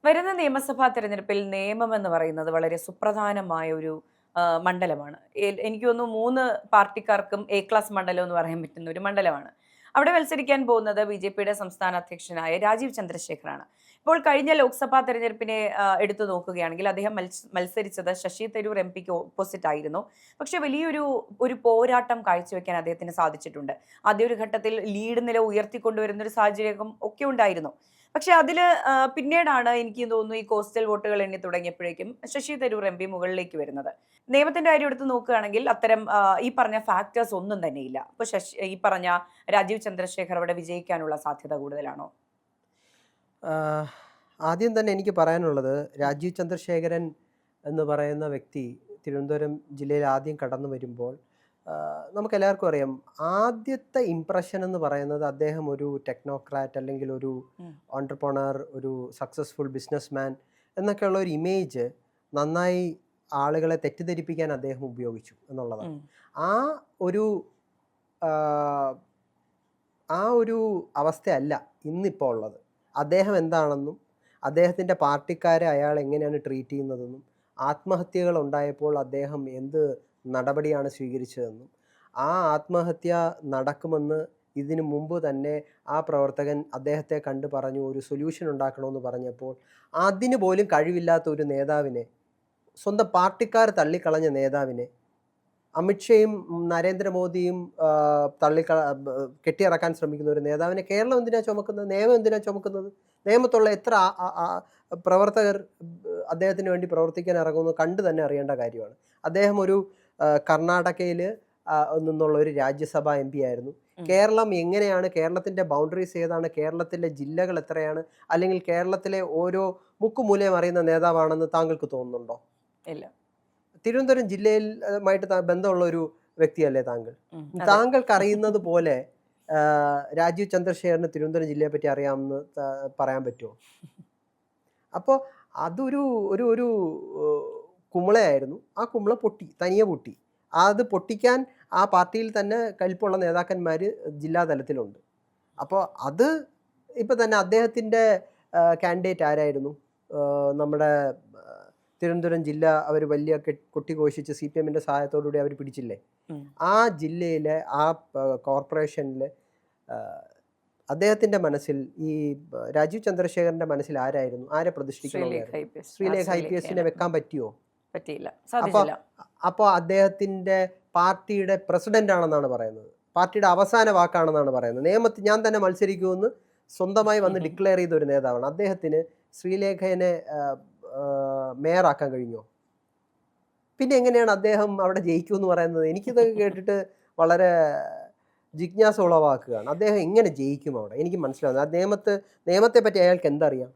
വരുന്ന നിയമസഭാ തെരഞ്ഞെടുപ്പിൽ നിയമം എന്ന് പറയുന്നത് വളരെ സുപ്രധാനമായ ഒരു മണ്ഡലമാണ്. എനിക്ക് തോന്നുന്നു 3 പാർട്ടിക്കാർക്കും എ ക്ലാസ് മണ്ഡലം എന്ന് പറയാൻ പറ്റുന്ന ഒരു മണ്ഡലമാണ്. അവിടെ മത്സരിക്കാൻ പോകുന്നത് ബിജെപിയുടെ സംസ്ഥാന അധ്യക്ഷനായ രാജീവ് ചന്ദ്രശേഖറാണ്. ഇപ്പോൾ കഴിഞ്ഞ ലോക്സഭാ തെരഞ്ഞെടുപ്പിനെ എടുത്തു നോക്കുകയാണെങ്കിൽ അദ്ദേഹം മത്സരിച്ചത് ശശി തരൂർ എംപിക്ക് ഓപ്പോസിറ്റ് ആയിരുന്നു. പക്ഷെ വലിയൊരു ഒരു പോരാട്ടം കാഴ്ചവെക്കാൻ അദ്ദേഹത്തിന് സാധിച്ചിട്ടുണ്ട്. ആദ്യ ഒരു ഘട്ടത്തിൽ ലീഡ് നില ഉയർത്തിക്കൊണ്ടുവരുന്ന ഒരു സാഹചര്യം ഒക്കെ ഉണ്ടായിരുന്നു. പക്ഷെ അതില് പിന്നീടാണ് എനിക്ക് തോന്നുന്നു ഈ കോസ്റ്റൽ വോട്ടുകൾ എണ്ണി തുടങ്ങിയപ്പോഴേക്കും ശശി തരൂർ എംപി മുകളിലേക്ക് വരുന്നത്. നിയമത്തിന്റെ കാര്യം എടുത്ത് നോക്കുകയാണെങ്കിൽ അത്തരം ഈ പറഞ്ഞ ഫാക്ടേഴ്സ് ഒന്നും തന്നെയില്ല. അപ്പൊ ഈ പറഞ്ഞ രാജീവ് ചന്ദ്രശേഖർ അവിടെ വിജയിക്കാനുള്ള സാധ്യത കൂടുതലാണോ? ആദ്യം തന്നെ എനിക്ക് പറയാനുള്ളത്, രാജീവ് ചന്ദ്രശേഖരൻ എന്ന് പറയുന്ന വ്യക്തി തിരുവനന്തപുരം ജില്ലയിൽ ആദ്യം കടന്നു വരുമ്പോൾ നമുക്കെല്ലാവർക്കും അറിയാം, ആദ്യത്തെ ഇംപ്രഷൻ എന്ന് പറയുന്നത് അദ്ദേഹം ഒരു ടെക്നോക്രാറ്റ് അല്ലെങ്കിൽ ഒരു ഓൺട്രപ്രണർ, ഒരു സക്സസ്ഫുൾ ബിസിനസ്മാൻ എന്നൊക്കെയുള്ള ഒരു ഇമേജ് നന്നായി ആളുകളെ തെറ്റിദ്ധരിപ്പിക്കാൻ അദ്ദേഹം ഉപയോഗിച്ചു എന്നുള്ളതാണ്. ആ ഒരു ആ ഒരു അവസ്ഥയല്ല ഇന്നിപ്പോൾ ഉള്ളത്. അദ്ദേഹം എന്താണെന്നും അദ്ദേഹത്തിൻ്റെ പാർട്ടിക്കാരെ അയാൾ എങ്ങനെയാണ് ട്രീറ്റ് ചെയ്യുന്നതെന്നും ആത്മഹത്യകൾ ഉണ്ടായപ്പോൾ അദ്ദേഹം എന്ത് നടപടിയാണ് സ്വീകരിച്ചതെന്നും ആ ആത്മഹത്യ നടക്കുമെന്ന് ഇതിനു മുമ്പ് തന്നെ ആ പ്രവർത്തകൻ അദ്ദേഹത്തെ കണ്ടു പറഞ്ഞു ഒരു സൊല്യൂഷൻ ഉണ്ടാക്കണമെന്ന് പറഞ്ഞപ്പോൾ അതിന് പോലും കഴിവില്ലാത്ത ഒരു നേതാവിനെ, സ്വന്തം പാർട്ടിക്കാർ തള്ളിക്കളഞ്ഞ നേതാവിനെ അമിത്ഷയും നരേന്ദ്രമോദിയും കെട്ടിയിറക്കാൻ ശ്രമിക്കുന്ന ഒരു നേതാവിനെ കേരളം എന്തിനാ ചുമക്കുന്നത്? നിയമം എന്തിനാ ചുമക്കുന്നത്? നിയമത്തുള്ള എത്ര പ്രവർത്തകർ അദ്ദേഹത്തിന് വേണ്ടി പ്രവർത്തിക്കാൻ ഇറങ്ങുന്നു കണ്ടു തന്നെ അറിയേണ്ട കാര്യമാണ്. അദ്ദേഹം ഒരു കർണാടകയിൽ നിന്നുള്ള ഒരു രാജ്യസഭാ എം പി ആയിരുന്നു. കേരളം എങ്ങനെയാണ്, കേരളത്തിൻ്റെ ബൗണ്ടറീസ് ഏതാണ്, കേരളത്തിലെ ജില്ലകൾ എത്രയാണ്, അല്ലെങ്കിൽ കേരളത്തിലെ ഓരോ മുക്കുമൂലയും അറിയുന്ന നേതാവാണെന്ന് താങ്കൾക്ക് തോന്നുന്നുണ്ടോ? ഇല്ല. തിരുവനന്തപുരം ജില്ലയിലുമായിട്ട് ബന്ധമുള്ള ഒരു വ്യക്തിയല്ലേ താങ്കൾ? താങ്കൾക്ക് അറിയുന്നത് പോലെ രാജീവ് ചന്ദ്രശേഖറിന് തിരുവനന്തപുരം ജില്ലയെ പറ്റി അറിയാമെന്ന് പറയാൻ പറ്റുമോ? അപ്പോൾ അതൊരു ഒരു ഒരു കുമിളയായിരുന്നു. ആ കുമിള പൊട്ടി, തനിയെ പൊട്ടി. അത് പൊട്ടിക്കാൻ ആ പാർട്ടിയിൽ തന്നെ കലിപ്പുള്ള നേതാക്കന്മാർ ജില്ലാ തലത്തിലുണ്ട്. അപ്പോൾ അത് ഇപ്പം തന്നെ അദ്ദേഹത്തിൻ്റെ കാൻഡിഡേറ്റ് ആരായിരുന്നു? നമ്മുടെ തിരുവനന്തപുരം ജില്ല അവർ വലിയ കൊട്ടിഘോഷിച്ച് CPM-ൻ്റെ സഹായത്തോടുകൂടി അവർ പിടിച്ചില്ലേ? ആ ജില്ലയിലെ ആ കോർപ്പറേഷനിൽ അദ്ദേഹത്തിൻ്റെ മനസ്സിൽ, ഈ രാജീവ് ചന്ദ്രശേഖരൻ്റെ മനസ്സിൽ ആരായിരുന്നു? ആരെ പ്രതിഷ്ഠിക്കണമെന്നായിരുന്നു? ശ്രീലേഖ IPS വെക്കാൻ പറ്റിയോ? പറ്റിയില്ല. അപ്പോൾ അദ്ദേഹത്തിൻ്റെ പാർട്ടിയുടെ പ്രസിഡന്റ് ആണെന്നാണ് പറയുന്നത്, പാർട്ടിയുടെ അവസാന വാക്കാണെന്നാണ് പറയുന്നത്. നിയമത്തിൽ ഞാൻ തന്നെ മത്സരിക്കുമെന്ന് സ്വന്തമായി വന്ന് ഡിക്ലെയർ ചെയ്ത ഒരു നേതാവാണ്. അദ്ദേഹത്തിന് ശ്രീലേഖനെ മേയറാക്കാൻ കഴിഞ്ഞോ? പിന്നെ എങ്ങനെയാണ് അദ്ദേഹം അവിടെ ജയിക്കുമെന്ന് പറയുന്നത്? എനിക്കിതൊക്കെ കേട്ടിട്ട് വളരെ ജിജ്ഞാസ ഉളവാക്കുകയാണ്. അദ്ദേഹം എങ്ങനെ ജയിക്കും അവിടെ? എനിക്ക് മനസ്സിലാവുന്നത് ആ നിയമത്തെ പറ്റി അയാൾക്ക് എന്തറിയാം?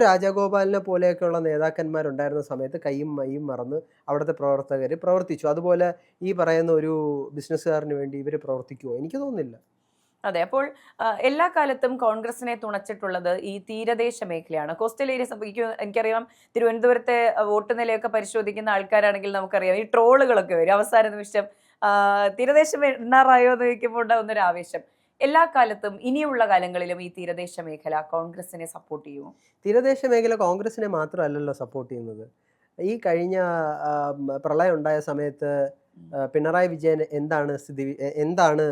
രാജഗോപാലിനെ പോലെയൊക്കെയുള്ള നേതാക്കന്മാരുണ്ടായിരുന്ന സമയത്ത് കയ്യും മയ്യും മറന്ന് അവിടുത്തെ പ്രവർത്തകർ പ്രവർത്തിച്ചു. അതുപോലെ ഈ പറയുന്ന ഒരു ബിസിനസ്സുകാരന് വേണ്ടി ഇവർ പ്രവർത്തിക്കുമോ? എനിക്ക് തോന്നുന്നില്ല. അതെ. അപ്പോൾ എല്ലാ കാലത്തും കോൺഗ്രസിനെ തുണച്ചിട്ടുള്ളത് ഈ തീരദേശ മേഖലയാണ്. Coastal areas. എനിക്കറിയാം, തിരുവനന്തപുരത്തെ വോട്ട് നിലയൊക്കെ പരിശോധിക്കുന്ന ആൾക്കാരാണെങ്കിൽ നമുക്കറിയാം ഈ ട്രോളുകളൊക്കെ വരും അവസാന നിമിഷം. തീരദേശം എണ്ണാറായോ എന്ന് ചോദിക്കുമ്പോൾ ഉണ്ടാകുന്ന ഒരു ആവേശം. എല്ലാ കാലത്തും ഇനിയുള്ള കാലങ്ങളിലും ഈ തീരദേശ മേഖല കോൺഗ്രസിനെ സപ്പോർട്ട് ചെയ്യുമോ? തീരദേശ മേഖല കോൺഗ്രസിനെ മാത്രമല്ലല്ലോ സപ്പോർട്ട് ചെയ്യുന്നത്. ഈ കഴിഞ്ഞ പ്രളയം ഉണ്ടായ സമയത്ത് പിണറായി വിജയൻ എന്താണ്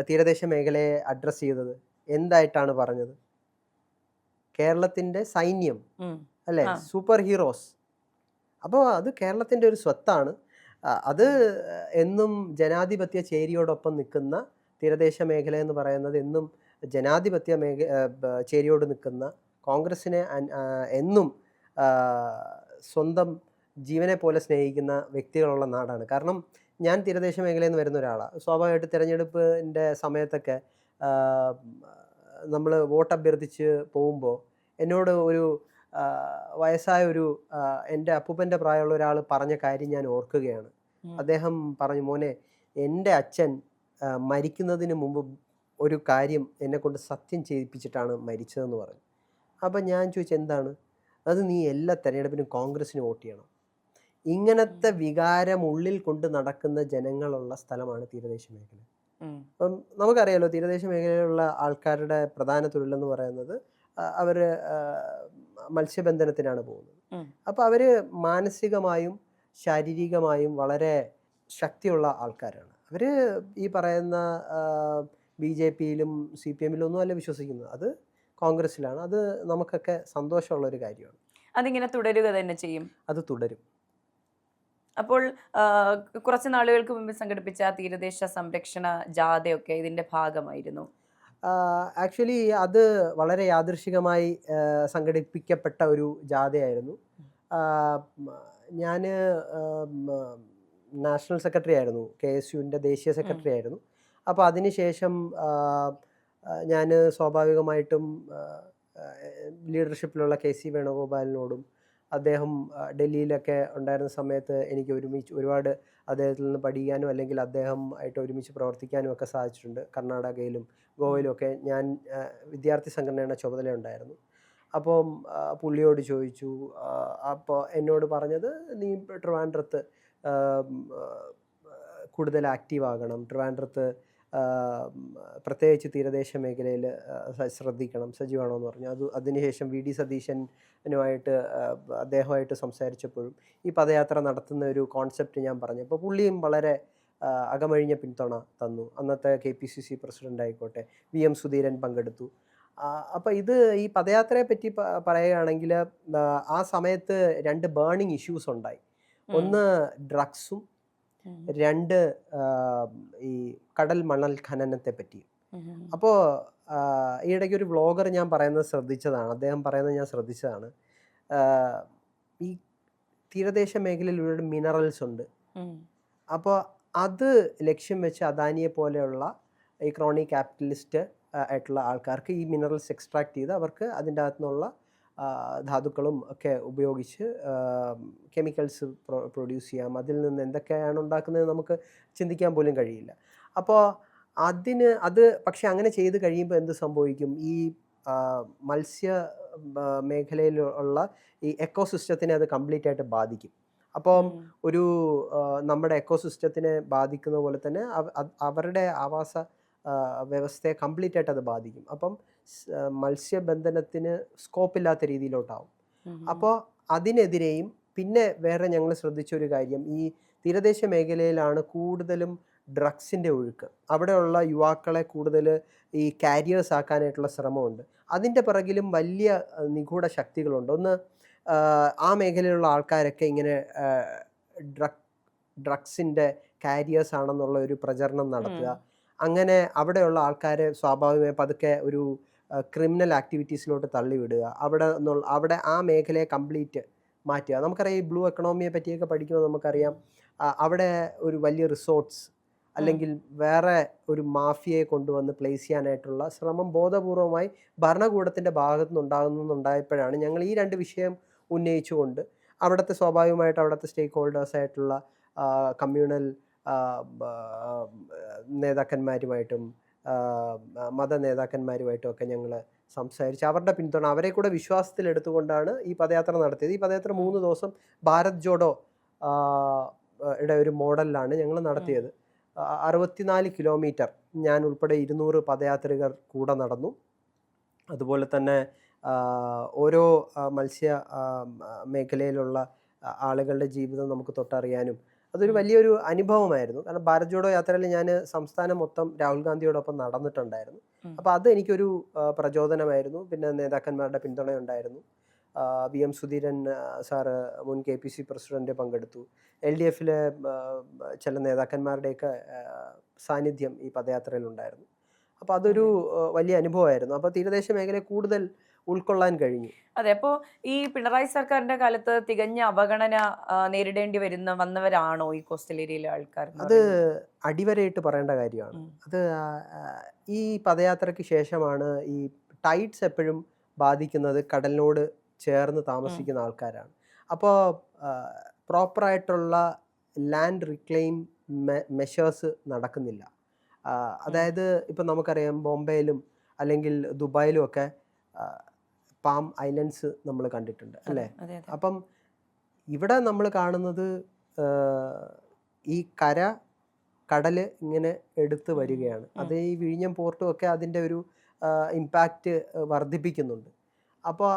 തീരദേശ മേഖലയെ അഡ്രസ്സ് ചെയ്തത്? എന്തായിട്ടാണ് പറഞ്ഞത്? കേരളത്തിൻ്റെ സൈന്യം അല്ലേ, സൂപ്പർ ഹീറോസ്. അപ്പോൾ അത് കേരളത്തിൻ്റെ ഒരു സ്വത്താണ്. അത് എന്നും ജനാധിപത്യ ചേരിയോടൊപ്പം നിൽക്കുന്ന തീരദേശ മേഖല എന്ന് പറയുന്നത് എന്നും ജനാധിപത്യ ചേരിയോട് നിൽക്കുന്ന കോൺഗ്രസിനെ എന്നും സ്വന്തം ജീവനെ പോലെ സ്നേഹിക്കുന്ന വ്യക്തികളുള്ള നാടാണ്. കാരണം ഞാൻ തീരദേശ മേഖലയിൽ നിന്ന് വരുന്ന ഒരാളാണ്. സ്വാഭാവികമായിട്ട് തിരഞ്ഞെടുപ്പിൻ്റെ സമയത്തൊക്കെ നമ്മൾ വോട്ട് അഭ്യർത്ഥിച്ച് പോകുമ്പോൾ എന്നോട് ഒരു വയസ്സായ എൻ്റെ അപ്പൂപ്പൻ്റെ പ്രായമുള്ള ഒരാൾ പറഞ്ഞ കാര്യം ഞാൻ ഓർക്കുകയാണ്. അദ്ദേഹം പറഞ്ഞു, മോനെ, എൻ്റെ അച്ഛൻ മരിക്കുന്നതിന് മുമ്പ് ഒരു കാര്യം എന്നെക്കൊണ്ട് സത്യം ചെയ്യിപ്പിച്ചിട്ടാണ് മരിച്ചതെന്ന് പറഞ്ഞു. അപ്പം ഞാൻ ചോദിച്ചു, എന്താണ് അത്? നീ എല്ലാ തെരഞ്ഞെടുപ്പിനും കോൺഗ്രസ്സിന് വോട്ട് ചെയ്യണം. ഇങ്ങനത്തെ വികാരം ഉള്ളിൽ കൊണ്ട് നടക്കുന്ന ജനങ്ങളുള്ള സ്ഥലമാണ് തീരദേശ മേഖല. അപ്പം നമുക്കറിയാലോ, തീരദേശ മേഖലയിലുള്ള ആൾക്കാരുടെ പ്രധാന തൊഴിലെന്ന് പറയുന്നത് അവർ മത്സ്യബന്ധനത്തിനാണ് പോകുന്നത്. ഉം. അപ്പോൾ അവർ മാനസികമായും ശാരീരികമായും വളരെ ശക്തിയുള്ള ആൾക്കാരാണ്. അവർ ഈ പറയുന്ന BJPയിലും CPMയിലും ഒന്നും അല്ല വിശ്വസിക്കുന്നത്, അത് കോൺഗ്രസ്സിലാണ്. അത് നമുക്കൊക്കെ സന്തോഷമുള്ളൊരു കാര്യമാണ്. അതിങ്ങനെ തുടരുക തന്നെ ചെയ്യും. അത് തുടരും. അപ്പോൾ കുറച്ച് നാളുകൾക്ക് മുമ്പ് സംഘടിപ്പിച്ച തീരദേശ സംരക്ഷണ ജാഥയൊക്കെ ഇതിന്റെ ഭാഗമായിരുന്നു. ആക്ച്വലി അത് വളരെ യാദൃശികമായി സംഘടിപ്പിക്കപ്പെട്ട ഒരു ജാഥയായിരുന്നു. ഞാൻ നാഷണൽ സെക്രട്ടറി ആയിരുന്നു, KSUവിൻ്റെ ദേശീയ സെക്രട്ടറി ആയിരുന്നു. അപ്പോൾ അതിനുശേഷം ഞാൻ സ്വാഭാവികമായിട്ടും ലീഡർഷിപ്പിലുള്ള KC വേണുഗോപാലിനോടും അദ്ദേഹം ഡൽഹിയിലൊക്കെ ഉണ്ടായിരുന്ന സമയത്ത് എനിക്ക് ഒരുപാട് അദ്ദേഹത്തിൽ നിന്ന് പഠിക്കാനും അല്ലെങ്കിൽ അദ്ദേഹം ആയിട്ട് ഒരുമിച്ച് പ്രവർത്തിക്കാനും ഒക്കെ സാധിച്ചിട്ടുണ്ട്. കർണാടകയിലും ഗോവയിലും ഒക്കെ ഞാൻ വിദ്യാർത്ഥി സംഘടനയുടെ ചുമതല ഉണ്ടായിരുന്നു. അപ്പം പുള്ളിയോട് ചോദിച്ചു. അപ്പോൾ എന്നോട് പറഞ്ഞത്, നീ ട്രിവാൻഡ്രത്ത് കൂടുതൽ ആക്റ്റീവ് ആകണം, ട്രിവാൻഡ്രത്ത് പ്രത്യേകിച്ച് തീരദേശ മേഖലയിൽ ശ്രദ്ധിക്കണം, സജീവമാണെന്ന് പറഞ്ഞു. അതിനുശേഷം VD സതീശനുമായിട്ട് അദ്ദേഹമായിട്ട് സംസാരിച്ചപ്പോഴും ഈ പദയാത്ര നടത്തുന്ന ഒരു കോൺസെപ്റ്റ് ഞാൻ പറഞ്ഞു. അപ്പോൾ പുള്ളിയും വളരെ അകമഴിഞ്ഞ പിന്തുണ തന്നു. അന്നത്തെ KPCC പ്രസിഡന്റ് ആയിക്കോട്ടെ, VM സുധീരൻ പങ്കെടുത്തു. അപ്പോൾ ഈ പദയാത്രയെ പറ്റി പറയുകയാണെങ്കിൽ ആ സമയത്ത് 2 ബേണിംഗ് ഇഷ്യൂസ് ഉണ്ടായി. ഒന്ന് ഡ്രഗ്സും, 2 ഈ കടൽ മണൽ ഖനനത്തെ പറ്റി. അപ്പോൾ ഈയിടയ്ക്ക് ഒരു വ്ളോഗർ ഞാൻ പറയുന്നത് ശ്രദ്ധിച്ചതാണ്, അദ്ദേഹം പറയുന്നത് ഞാൻ ശ്രദ്ധിച്ചതാണ്. ഈ തീരദേശ മേഖലയിൽ ഒരുപാട് മിനറൽസ് ഉണ്ട്. അപ്പോൾ അത് ലക്ഷ്യം വെച്ച് അദാനിയെ പോലെയുള്ള ഈ ക്രോണിക് ക്യാപിറ്റലിസ്റ്റ് ആയിട്ടുള്ള ആൾക്കാർക്ക് ഈ മിനറൽസ് എക്സ്ട്രാക്ട് ചെയ്ത് അവർക്ക് അതിൻ്റെ അകത്തുനിന്നുള്ള ധാതുക്കളും ഒക്കെ ഉപയോഗിച്ച് കെമിക്കൽസ് പ്രൊഡ്യൂസ് ചെയ്യാം. അതിൽ നിന്ന് എന്തൊക്കെയാണ് ഉണ്ടാക്കുന്നത് നമുക്ക് ചിന്തിക്കാൻ പോലും കഴിയില്ല. അപ്പോൾ പക്ഷെ അങ്ങനെ ചെയ്ത് കഴിയുമ്പോൾ എന്ത് സംഭവിക്കും? ഈ മത്സ്യ മേഖലയിലുള്ള ഈ എക്കോസിസ്റ്റത്തിനെ അത് കംപ്ലീറ്റ് ആയിട്ട് ബാധിക്കും. അപ്പം നമ്മുടെ എക്കോസിസ്റ്റത്തിനെ ബാധിക്കുന്ന പോലെ തന്നെ അവരുടെ ആവാസ വ്യവസ്ഥയെ കംപ്ലീറ്റ് ആയിട്ട് അത് ബാധിക്കും. അപ്പം മത്സ്യബന്ധനത്തിന് സ്കോപ്പില്ലാത്ത രീതിയിലോട്ടാവും. അപ്പോൾ അതിനെതിരെയും പിന്നെ വേറെ ഞങ്ങൾ ശ്രദ്ധിച്ചൊരു കാര്യം, ഈ തീരദേശ മേഖലയിലാണ് കൂടുതലും ഡ്രഗ്സിൻ്റെ ഒഴുക്ക്. അവിടെയുള്ള യുവാക്കളെ കൂടുതൽ ഈ കാരിയേഴ്സ് ആക്കാനായിട്ടുള്ള ശ്രമമുണ്ട്. അതിൻ്റെ പിറകിലും വലിയ നിഗൂഢ ശക്തികളുണ്ട്. ഒന്ന്, ആ മേഖലയിലുള്ള ആൾക്കാരൊക്കെ ഇങ്ങനെ ഡ്രഗ്സിൻ്റെ കാരിയേഴ്സ് ആണെന്നുള്ള ഒരു പ്രചരണം നടത്തുക. അങ്ങനെ അവിടെയുള്ള ആൾക്കാരെ സ്വാഭാവികമായി പതുക്കെ ഒരു ക്രിമിനൽ ആക്ടിവിറ്റീസിലോട്ട് തള്ളിവിടുക. അവിടെ ആ മേഖലയെ കംപ്ലീറ്റ് മാറ്റുക. നമുക്കറിയാം, ഈ ബ്ലൂ എക്കണോമിയെ പറ്റിയൊക്കെ പഠിക്കുമ്പോൾ നമുക്കറിയാം, അവിടെ ഒരു വലിയ റിസോർട്ട്സ് അല്ലെങ്കിൽ വേറെ ഒരു മാഫിയയെ കൊണ്ടുവന്ന് പ്ലേസ് ചെയ്യാനായിട്ടുള്ള ശ്രമം ബോധപൂർവമായി ഭരണകൂടത്തിൻ്റെ ഭാഗത്തു നിന്നുണ്ടായപ്പോഴാണ് ഞങ്ങൾ ഈ 2 വിഷയം ഉന്നയിച്ചുകൊണ്ട് സ്വാഭാവികമായിട്ട് അവിടുത്തെ സ്റ്റേക്ക് ഹോൾഡേഴ്സായിട്ടുള്ള കമ്മ്യൂണൽ നേതാക്കന്മാരുമായിട്ടും മത നേതാക്കന്മാരുമായിട്ടും ഒക്കെ ഞങ്ങൾ സംസാരിച്ച് അവരുടെ പിന്തുണ, അവരെ കൂടെ വിശ്വാസത്തിലെടുത്തുകൊണ്ടാണ് ഈ പദയാത്ര നടത്തിയത്. ഈ പദയാത്ര 3 ദിവസം ഭാരത് ജോഡോ ഒരു മോഡലിലാണ് ഞങ്ങൾ നടത്തിയത്. 64 കിലോമീറ്റർ ഞാൻ ഉൾപ്പെടെ 200 പദയാത്രികർ കൂടെ നടന്നു. അതുപോലെ തന്നെ ഓരോ മത്സ്യ മേഖലയിലുള്ള ആളുകളുടെ ജീവിതം നമുക്ക് തൊട്ടറിയാനും അതൊരു വലിയൊരു അനുഭവമായിരുന്നു. കാരണം ഭാരത് ജോഡോ യാത്രയിൽ ഞാൻ സംസ്ഥാനം മൊത്തം രാഹുൽ ഗാന്ധിയോടൊപ്പം നടന്നിട്ടുണ്ടായിരുന്നു. അപ്പോൾ അത് എനിക്കൊരു പ്രചോദനമായിരുന്നു. പിന്നെ നേതാക്കന്മാരുടെ പിന്തുണയുണ്ടായിരുന്നു. VM സുധീരൻ സാറ്, മുൻ KPC പ്രസിഡന്റ് പങ്കെടുത്തു. LDFിലെ ചില നേതാക്കന്മാരുടെയൊക്കെ സാന്നിധ്യം ഈ പദയാത്രയിലുണ്ടായിരുന്നു. അപ്പോൾ അതൊരു വലിയ അനുഭവമായിരുന്നു. അപ്പോൾ തീരദേശ മേഖലയെ കൂടുതൽ ഉൾക്കൊള്ളാൻ കഴിഞ്ഞു. അതെ, അപ്പോൾ ഈ പിണറായി സർക്കാരിന്റെ കാലത്ത് തികഞ്ഞ അവഗണന നേരിടേണ്ടി വന്നവരാണോ ഈ കോസ്റ്റൽ ഏരിയയിലെ ആൾക്കാർ? അത് അടിവരയിട്ട് പറയേണ്ട കാര്യമാണ്. അത് ഈ പദയാത്രയ്ക്ക് ശേഷമാണ് ഈ ടൈഡ്സ് എപ്പോഴും ബാധിക്കുന്നത് കടലിനോട് ചേർന്ന് താമസിക്കുന്ന ആൾക്കാരാണ്. അപ്പോൾ പ്രോപ്പറായിട്ടുള്ള ലാൻഡ് റിക്ലെയിം മെഷേഴ്സ് നടക്കുന്നില്ല. അതായത് ഇപ്പം നമുക്കറിയാം, ബോംബെയിലും അല്ലെങ്കിൽ ദുബായിലും ഒക്കെ പാം ഐലൻഡ്സ് നമ്മൾ കണ്ടിട്ടുണ്ട് അല്ലേ? അപ്പം ഇവിടെ നമ്മൾ കാണുന്നത് ഈ കടൽ ഇങ്ങനെ എടുത്ത് വരികയാണ്. അത് ഈ വിഴിഞ്ഞം പോർട്ടും ഒക്കെ അതിൻ്റെ ഒരു ഇമ്പാക്റ്റ് വർദ്ധിപ്പിക്കുന്നുണ്ട്. അപ്പോൾ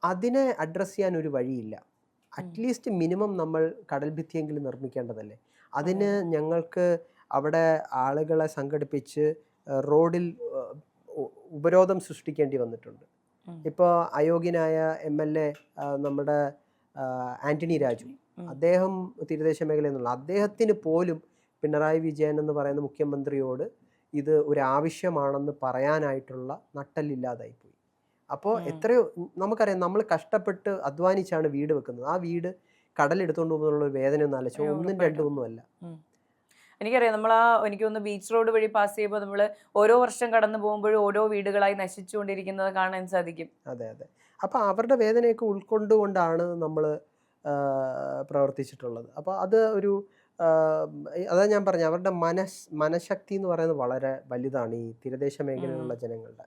അതിനെ അഡ്രസ്സ് ചെയ്യാൻ ഒരു വഴിയില്ല. അറ്റ്ലീസ്റ്റ് മിനിമം നമ്മൾ കടൽ ഭിത്തിയെങ്കിലും നിർമ്മിക്കേണ്ടതല്ലേ. അതിന് ഞങ്ങൾക്ക് അവിടെ ആളുകളെ സംഘടിപ്പിച്ച് റോഡിൽ ഉപരോധം സൃഷ്ടിക്കേണ്ടി വന്നിട്ടുണ്ട്. ഇപ്പോൾ അയോഗ്യനായ MLA നമ്മുടെ ആന്റണി രാജു, അദ്ദേഹം തീരദേശ മേഖലയിൽ നിന്നുള്ള, അദ്ദേഹത്തിന് പോലും പിണറായി വിജയൻ എന്ന് പറയുന്ന മുഖ്യമന്ത്രിയോട് ഇത് ഒരു ആവശ്യമാണെന്ന് പറയാനായിട്ടുള്ള നട്ടല്ലില്ലാതായിപ്പോയി. അപ്പോൾ എത്രയോ നമുക്കറിയാം, നമ്മൾ കഷ്ടപ്പെട്ട് അധ്വാനിച്ചാണ് വീട് വെക്കുന്നത്. ആ വീട് കടലെടുത്തുകൊണ്ട് പോകുന്നുള്ള വേദന ഒന്നും അല്ല, ഒന്നും രണ്ടും ഒന്നും അല്ല. എനിക്കറിയാം, നമ്മൾ എനിക്ക് തോന്നുന്നു ബീച്ച് റോഡ് വഴി പാസ് ചെയ്യുമ്പോൾ നമ്മൾ ഓരോ വർഷം കടന്നു പോകുമ്പോഴും ഓരോ വീടുകളായി നശിച്ചുകൊണ്ടിരിക്കുന്നത് കാണാൻ സാധിക്കും. അതെ അതെ. അപ്പം അവരുടെ വേദനയൊക്കെ ഉൾക്കൊണ്ടുകൊണ്ടാണ് നമ്മൾ പ്രവർത്തിച്ചിട്ടുള്ളത്. അപ്പോൾ അത് ഒരു അതാ ഞാൻ പറഞ്ഞ, അവരുടെ മനഃശക്തി എന്ന് പറയുന്നത് വളരെ വലുതാണ് ഈ തീരദേശ മേഖലയിലുള്ള ജനങ്ങളുടെ.